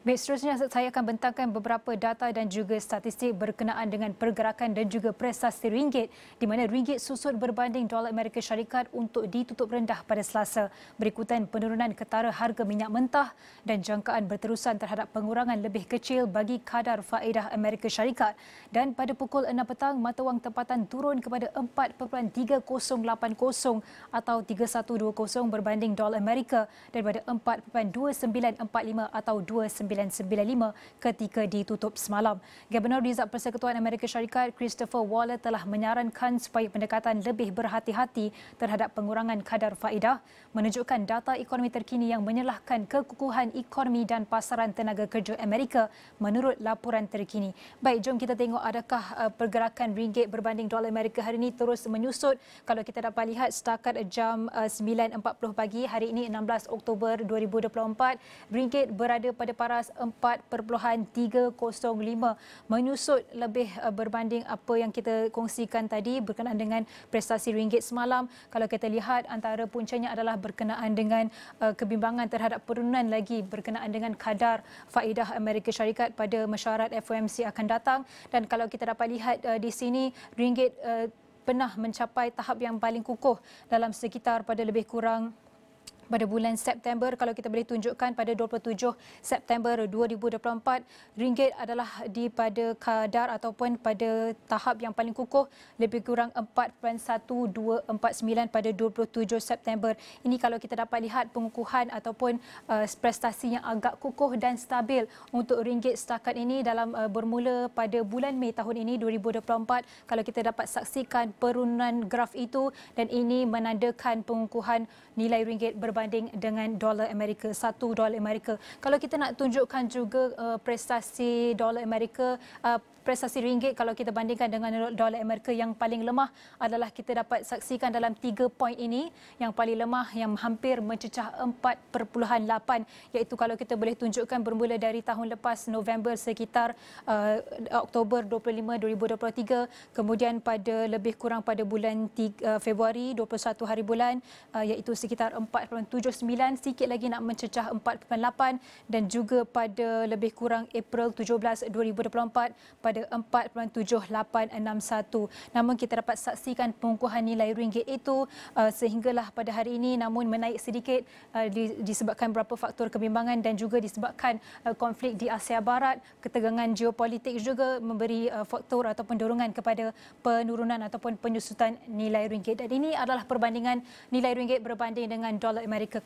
Baik, seterusnya saya akan bentangkan beberapa data dan juga statistik berkenaan dengan pergerakan dan juga prestasi ringgit di mana ringgit susut berbanding dolar Amerika Syarikat untuk ditutup rendah pada Selasa berikutan penurunan ketara harga minyak mentah dan jangkaan berterusan terhadap pengurangan lebih kecil bagi kadar faedah Amerika Syarikat. Dan pada pukul 6 petang, mata wang tempatan turun kepada 4.3080 atau 3120 berbanding dolar Amerika daripada 4.2945 atau 2995 ketika ditutup semalam. Gubernur Rizal Persekutuan Amerika Syarikat Christopher Waller telah menyarankan supaya pendekatan lebih berhati-hati terhadap pengurangan kadar faedah menunjukkan data ekonomi terkini yang menyalahkan kekukuhan ekonomi dan pasaran tenaga kerja Amerika menurut laporan terkini. Baik, jom kita tengok adakah pergerakan ringgit berbanding dolar Amerika hari ini terus menyusut. Kalau kita dapat lihat setakat jam 9.40 pagi hari ini 16 Oktober 2024, ringgit berada pada paras 4.305 menyusut lebih berbanding apa yang kita kongsikan tadi berkenaan dengan prestasi ringgit semalam. Kalau kita lihat antara puncanya adalah berkenaan dengan kebimbangan terhadap penurunan lagi berkenaan dengan kadar faedah Amerika Syarikat pada mesyuarat FOMC akan datang. Dan kalau kita dapat lihat di sini ringgit pernah mencapai tahap yang paling kukuh dalam sekitar pada lebih kurang pada bulan September. Kalau kita boleh tunjukkan pada 27 September 2024, ringgit adalah di pada kadar ataupun pada tahap yang paling kukuh lebih kurang 4.1249 pada 27 September. Ini kalau kita dapat lihat pengukuhan ataupun prestasi yang agak kukuh dan stabil untuk ringgit setakat ini dalam bermula pada bulan Mei tahun ini 2024. Kalau kita dapat saksikan penurunan graf itu, dan ini menandakan pengukuhan nilai ringgit berbanding dengan dolar Amerika, $1 Amerika. Kalau kita nak tunjukkan juga prestasi dolar Amerika, prestasi ringgit kalau kita bandingkan dengan dolar Amerika, yang paling lemah adalah kita dapat saksikan dalam 3 poin ini. Yang paling lemah yang hampir mencecah 4.8, iaitu kalau kita boleh tunjukkan bermula dari tahun lepas November sekitar Oktober 25 2023, kemudian pada lebih kurang pada bulan Februari 21 hari bulan iaitu sekitar 4.79, sikit lagi nak mencecah 4.8, dan juga pada lebih kurang April 17 2024 pada 4.7861. Namun kita dapat saksikan pengukuhan nilai ringgit itu sehinggalah pada hari ini, namun menaik sedikit disebabkan beberapa faktor kebimbangan dan juga disebabkan konflik di Asia Barat. Ketegangan geopolitik juga memberi faktor ataupun dorongan kepada penurunan ataupun penyusutan nilai ringgit. Dan ini adalah perbandingan nilai ringgit berbanding dengan dolar Amerika.